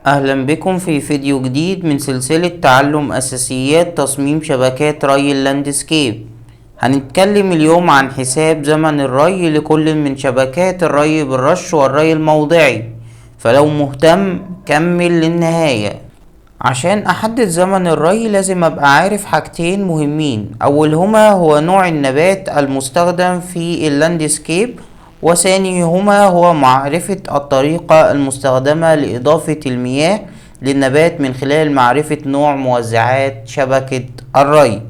أهلا بكم في فيديو جديد من سلسلة تعلم أساسيات تصميم شبكات ري اللاندسكيب. هنتكلم اليوم عن حساب زمن الري لكل من شبكات الري بالرش والري الموضعي، فلو مهتم كمل للنهاية. عشان أحدد زمن الري لازم أبقى عارف حاجتين مهمين، أولهما هو نوع النبات المستخدم في اللاندسكيب، وثانيهما هو معرفة الطريقة المستخدمة لإضافة المياه للنبات من خلال معرفة نوع موزعات شبكة الري.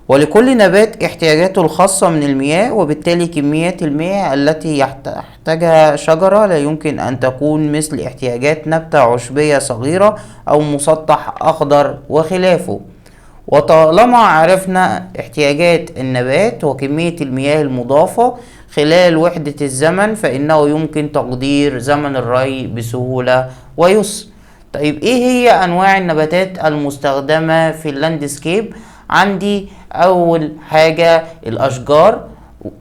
ولكل نبات احتياجاته الخاصة من المياه، وبالتالي كميات المياه التي يحتاجها شجرة لا يمكن أن تكون مثل احتياجات نبتة عشبية صغيرة أو مسطح أخضر وخلافه. وطالما عرفنا احتياجات النبات وكمية المياه المضافة خلال وحدة الزمن، فإنه يمكن تقدير زمن الري بسهولة ويسر. طيب ايه هي انواع النباتات المستخدمة في اللاندسكيب؟ عندي اول حاجة الاشجار،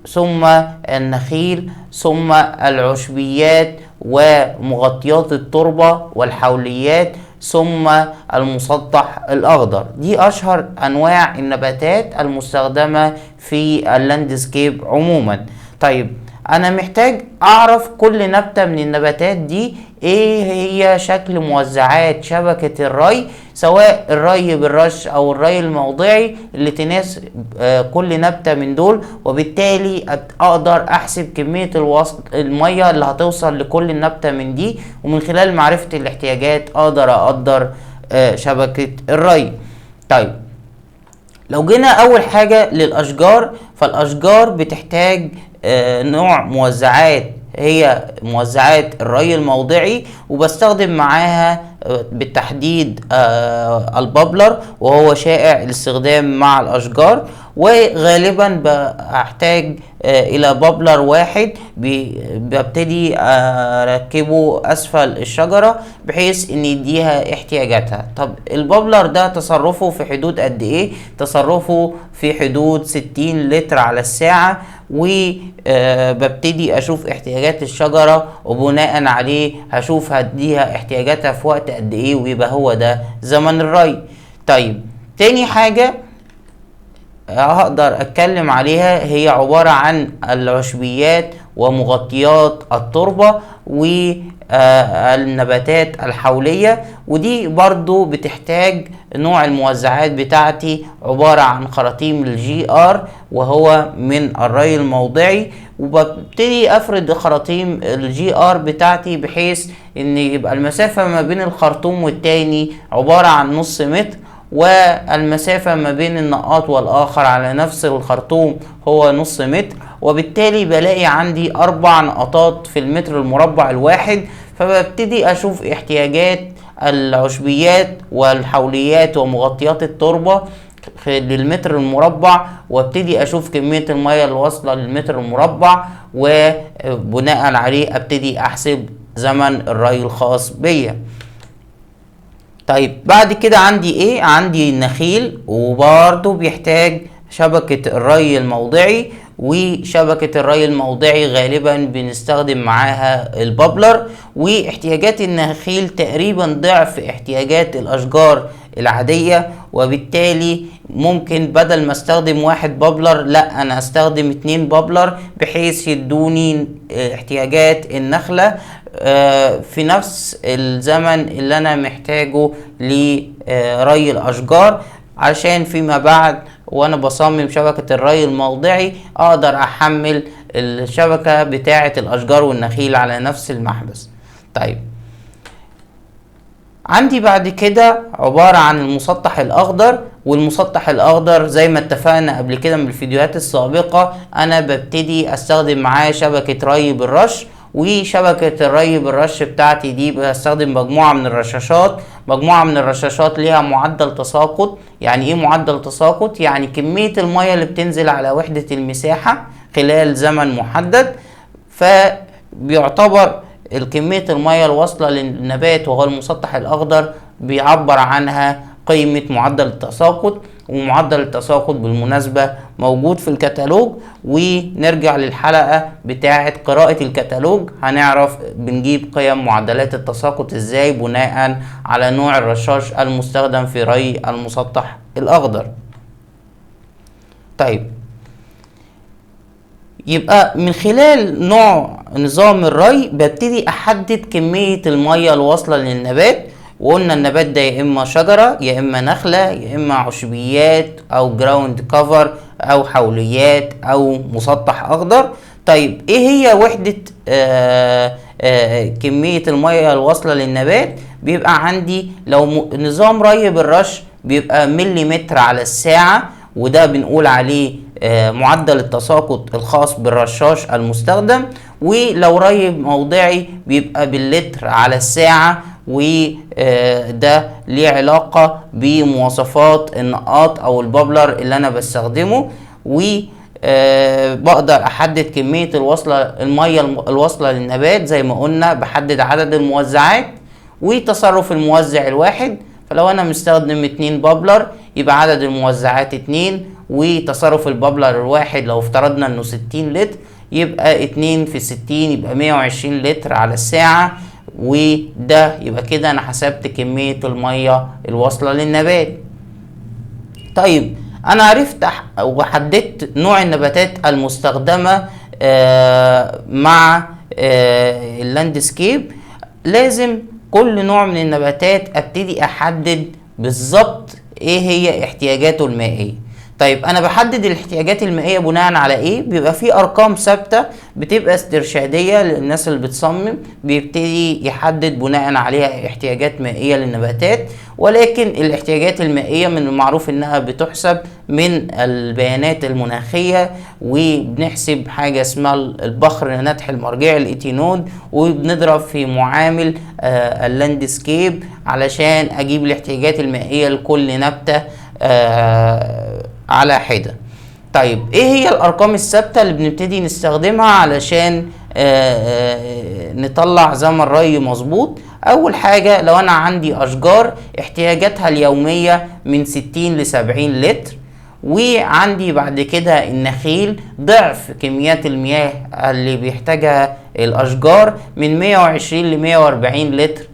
ثم النخيل، ثم العشبيات ومغطيات التربة والحوليات، ثم المسطح الاخضر. دي اشهر انواع النباتات المستخدمة في اللاندسكيب عموما. طيب انا محتاج اعرف كل نبتة من النباتات دي ايه هي شكل موزعات شبكة الري، سواء الري بالرش او الري الموضعي اللي تناسب كل نبتة من دول، وبالتالي اقدر احسب كمية المية اللي هتوصل لكل نبتة من دي، ومن خلال معرفة الاحتياجات اقدر اقدر شبكة الري. طيب لو جينا اول حاجة للاشجار، فالاشجار بتحتاج نوع موزعات هي موزعات الري الموضعي، وبستخدم معاها بالتحديد البابلر، وهو شائع الاستخدام مع الاشجار، وغالبا بحتاج الى بابلر واحد ببتدي اركبه اسفل الشجرة بحيث ان يديها احتياجاتها. طب البابلر ده تصرفه في حدود قد ايه؟ تصرفه في حدود 60 لتر على الساعة، وببتدي اشوف احتياجات الشجرة، وبناء عليه هشوف هديها احتياجاتها في وقت قد ايه، ويبقى هو ده زمن الري. طيب تاني حاجة هقدر اتكلم عليها هي عبارة عن العشبيات ومغطيات التربة والنباتات الحولية، ودي برضو بتحتاج نوع الموزعات بتاعتي عبارة عن خراطيم الجي ار، وهو من الري الموضعي، وببتدي افرد خراطيم الجي ار بتاعتي بحيث ان يبقى المسافة ما بين الخرطوم والتاني عبارة عن نص متر، والمسافة ما بين النقاط والآخر على نفس الخرطوم هو نص متر، وبالتالي بلاقي عندي 4 نقطات في المتر المربع الواحد. فببتدي أشوف احتياجات العشبيات والحوليات ومغطيات التربة للمتر المربع، وابتدي أشوف كمية المياه اللي واصلة للمتر المربع، وبناء عليه ابتدي أحسب زمن الري الخاص بيا. طيب بعد كده عندي ايه؟ عندي النخيل، وبرضه بيحتاج شبكة الري الموضعي، وشبكة الري الموضعي غالبا بنستخدم معاها البابلر، واحتياجات النخيل تقريبا ضعف احتياجات الاشجار العادية، وبالتالي ممكن بدل ما استخدم 1 بابلر لا انا استخدم 2 بابلر بحيث يدوني احتياجات النخلة في نفس الزمن اللي انا محتاجه لري الاشجار، عشان فيما بعد وانا بصمم شبكة الري الموضعي اقدر احمل الشبكة بتاعة الاشجار والنخيل على نفس المحبس. طيب عندي بعد كده عبارة عن المسطح الاخضر، والمسطح الاخضر زي ما اتفقنا قبل كده من الفيديوهات السابقة انا ببتدي استخدم معاه شبكة ري بالرش، وشبكة الري بالرش بتاعتي دي بستخدم مجموعة من الرشاشات ليها معدل تساقط. يعني ايه معدل تساقط؟ يعني كمية المياه اللي بتنزل على وحدة المساحة خلال زمن محدد، فبيعتبر الكمية المياه الواصلة للنبات وهو المسطح الأخضر بيعبر عنها قيمة معدل التساقط. ومعدل التساقط بالمناسبة موجود في الكتالوج. ونرجع للحلقة بتاعة قراءة الكتالوج، هنعرف بنجيب قيم معدلات التساقط ازاي بناء على نوع الرشاش المستخدم في ري المسطح الأخضر. طيب، يبقى من خلال نوع نظام الري ببتدي احدد كمية المية الواصلة للنبات. وقلنا النبات ده يا اما شجرة يا اما نخلة يا اما عشبيات او جراوند كفر او حوليات او مسطح اخضر. طيب، ايه هي وحدة كمية المية الواصلة للنبات؟ بيبقى عندي لو نظام ري بالرش بيبقى مليمتر على الساعة، وده بنقول عليه معدل التساقط الخاص بالرشاش المستخدم. ولو ري موضعي بيبقى باللتر على الساعة، وده ليه علاقة بمواصفات النقاط او البابلر اللي انا بستخدمه. وبقدر احدد كمية المية الواصلة للنبات زي ما قلنا، بحدد عدد الموزعات وتصرف الموزع الواحد. فلو انا مستخدم 2 بابلر يبقى عدد الموزعات 2، وتصرف البابلر الواحد لو افترضنا انه 60 لتر يبقى 2 في 60 يبقى 120 لتر على الساعة. وده يبقى كده انا حسبت كمية المية الواصلة للنبات. طيب، انا عرفت وحددت نوع النباتات المستخدمة مع اللاندسكيب. لازم كل نوع من النباتات ابتدي احدد بالظبط ايه هي احتياجاته المائية. طيب، انا بحدد الاحتياجات المائية بناء على ايه؟ بيبقى في ارقام ثابتة بتبقى استرشادية للناس اللي بتصمم، بيبتدي يحدد بناء عليها احتياجات مائية للنباتات. ولكن الاحتياجات المائية من المعروف انها بتحسب من البيانات المناخية، وبنحسب حاجة اسمها البخر نتح المرجعي الاتينود، وبنضرب في معامل اللاندسكيب علشان اجيب الاحتياجات المائية لكل نبتة على حدة. طيب، ايه هي الارقام الثابتة اللي بنبتدي نستخدمها علشان نطلع زمن ري مظبوط؟ اول حاجة، لو انا عندي اشجار احتياجاتها اليومية من 60 ل 70 لتر، وعندي بعد كده النخيل ضعف كميات المياه اللي بيحتاجها الاشجار من 120 ل 140 لتر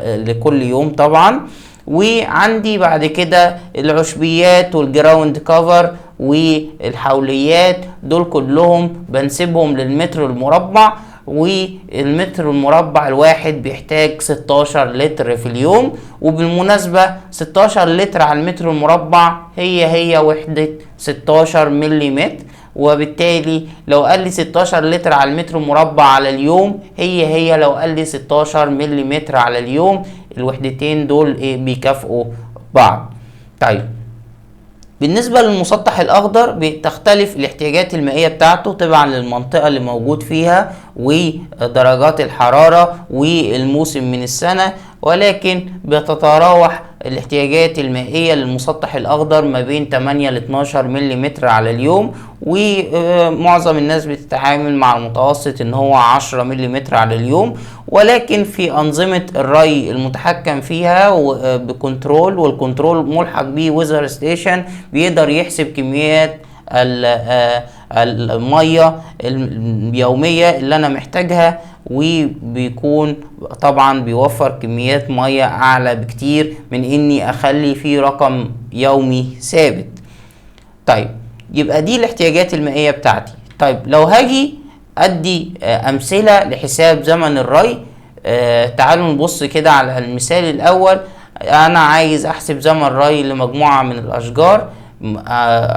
لكل يوم طبعا. وعندي بعد كده العشبيات والجراوند كفر والحوليات، دول كلهم بنسبهم للمتر المربع، والمتر المربع الواحد بيحتاج 16 لتر في اليوم. وبالمناسبة 16 لتر على المتر المربع هي وحدة 16 مليمتر، وبالتالي لو قال لي 16 لتر على المتر المربع على اليوم هي لو قال لي 16 مليمتر على اليوم، الوحدتين دول بيكافئوا بعض. طيب، بالنسبة للمسطح الأخضر بتختلف الاحتياجات المائية بتاعته تبعا للمنطقة اللي موجود فيها ودرجات الحرارة والموسم من السنة، ولكن بتتراوح الاحتياجات المائية للمسطح الأخضر ما بين 8 ل 12 ملم على اليوم. ومعظم الناس بتتعامل مع المتوسط ان هو 10 ملم على اليوم. ولكن في أنظمة الري المتحكم فيها بكنترول، والكنترول ملحق بيه ويزر ستيشن، بيقدر يحسب كميات المية اليومية اللي انا محتاجها، وبيكون طبعا بيوفر كميات مية اعلى بكتير من اني اخلي فيه رقم يومي ثابت. طيب، يبقى دي الاحتياجات المائية بتاعتي. طيب، لو هاجي ادي امثلة لحساب زمن الري، تعالوا نبص كده على المثال الاول. انا عايز احسب زمن ري لمجموعة من الاشجار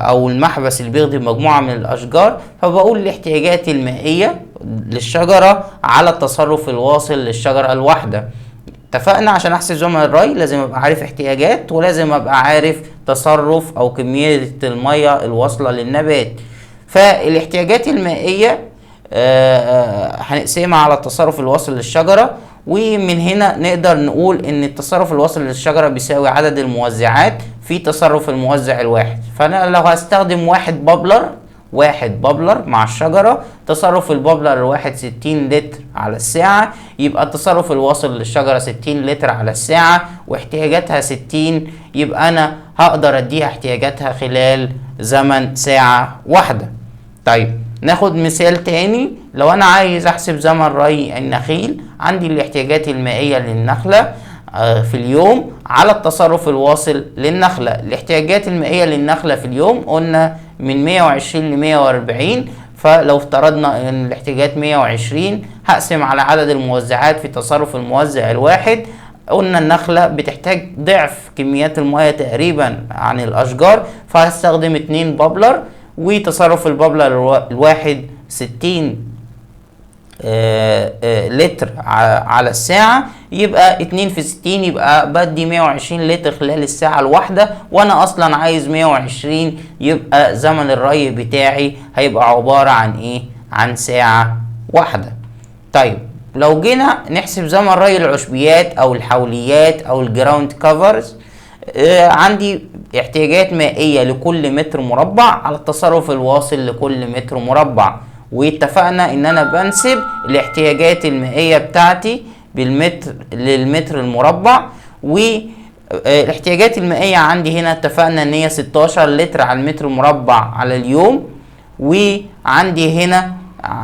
او المحبس اللي بيخدم مجموعة من الاشجار، فبقول الاحتياجات المائية للشجرة على التصرف الواصل للشجرة الواحدة. اتفقنا عشان احسب زمن الري لازم ابقى عارف احتياجات، ولازم ابقى عارف تصرف او كمية المية الواصلة للنبات. فالاحتياجات المائية هنقسمها على التصرف الواصل للشجرة، ومن هنا نقدر نقول ان التصرف الواصل للشجرة بيساوي عدد الموزعات في تصرف الموزع الواحد. فانا لو هستخدم 1 بابلر 1 بابلر مع الشجرة. تصرف البابلر الواحد 60 لتر على الساعة، يبقى التصرف الواصل للشجرة 60 لتر على الساعة، واحتياجاتها 60، يبقى أنا هقدر أديها احتياجاتها خلال زمن ساعة واحدة. طيب ناخد مثال تاني. لو أنا عايز أحسب زمن ري النخيل، عندي الاحتياجات المائية للنخلة في اليوم على التصرف الواصل للنخلة. الاحتياجات المائية للنخلة في اليوم قلنا من 120 ل 140، فلو افترضنا ان الاحتياجات 120 هقسم على عدد الموزعات في تصرف الموزع الواحد. قلنا النخلة بتحتاج ضعف كميات المياه تقريبا عن الأشجار، فهستخدم 2 بابلر، وتصرف البابلر الواحد 60 لتر على الساعة، يبقى 2 في 60 يبقى بدي 120 لتر خلال الساعة الواحدة، وانا اصلا عايز 120، يبقى زمن الري بتاعي هيبقى عبارة عن ايه؟ عن ساعة واحدة. طيب لو جينا نحسب زمن ري العشبيات او الحوليات او الجراوند كفرز، عندي احتياجات مائية لكل متر مربع على التصرف الواصل لكل متر مربع، واتفقنا ان انا بنسب الاحتياجات المائية بتاعتي بالمتر للمتر المربع. والاحتياجات المائية عندي هنا اتفقنا ان هي 16 لتر على المتر المربع على اليوم، وعندي هنا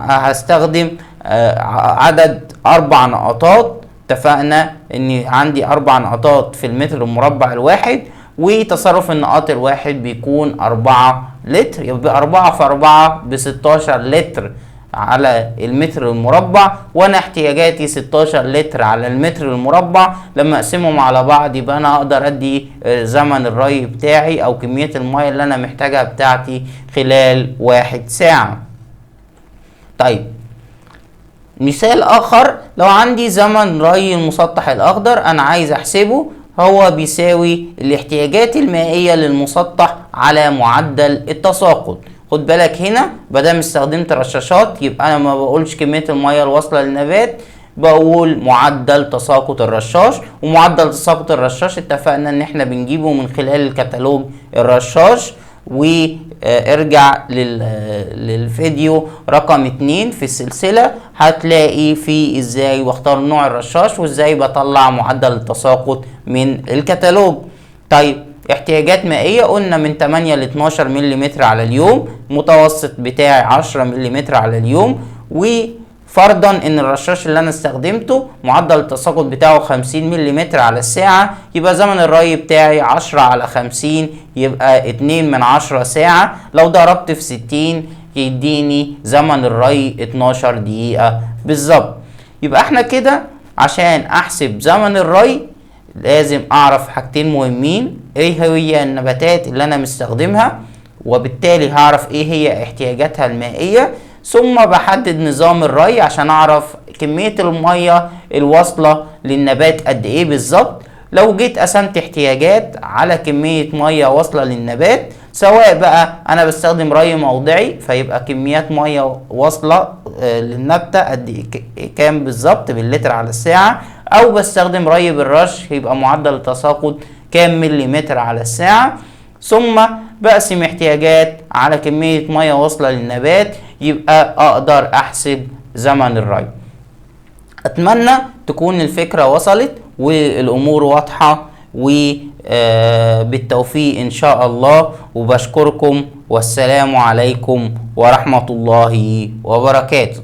هستخدم عدد 4 نقطات. اتفقنا ان عندي 4 نقطات في المتر المربع الواحد، وتصرف النقاط الواحد بيكون 4 لتر، يبقى 4 في 4 ب16 لتر على المتر المربع، وانا احتياجاتي 16 لتر على المتر المربع. لما اقسمهم على بعض يبقى انا اقدر ادي زمن الري بتاعي او كمية المياه اللي انا محتاجها بتاعتي خلال 1 ساعة. طيب مثال اخر، لو عندي زمن ري المسطح الاخضر انا عايز احسبه، هو بيساوي الاحتياجات المائية للمسطح على معدل التساقط. خد بالك هنا بدام استخدمت رشاشات يبقى انا ما بقولش كمية المياه الواصلة للنبات، بقول معدل تساقط الرشاش. ومعدل تساقط الرشاش اتفقنا ان احنا بنجيبه من خلال الكتالوج الرشاش، وارجع للفيديو رقم 2 في السلسلة، هتلاقي فيه ازاي بختار نوع الرشاش وازاي بطلع معدل التساقط من الكتالوج. طيب احتياجات مائية قلنا من 8 ل 12 ملم على اليوم، متوسط بتاعي 10 ملم على اليوم، وفرضا ان الرشاش اللي انا استخدمته معدل التساقط بتاعه 50 ملم على الساعة، يبقى زمن الري بتاعي 10 على 50 يبقى 2 من 10 ساعة. لو ضربت في 60 يديني زمن الري 12 دقيقة بالظبط. يبقى احنا كده عشان احسب زمن الري لازم اعرف حاجتين مهمين، ايه هي النباتات اللي انا مستخدمها، وبالتالي هعرف ايه هي احتياجاتها المائية، ثم بحدد نظام الري عشان اعرف كمية المية الواصلة للنبات قد ايه بالظبط. لو جيت قسمت احتياجات على كمية مية واصلة للنبات، سواء بقى انا بستخدم ري موضعي فيبقى كميات مية واصلة للنبتة قد كام بالظبط باللتر على الساعة، او بستخدم ري بالرش يبقى معدل التساقط كام مليمتر على الساعة، ثم بقسم احتياجات على كمية مية واصلة للنبات، يبقى اقدر احسب زمن الري. اتمنى تكون الفكرة وصلت والامور واضحة، وبالتوفيق ان شاء الله، وبشكركم والسلام عليكم ورحمة الله وبركاته.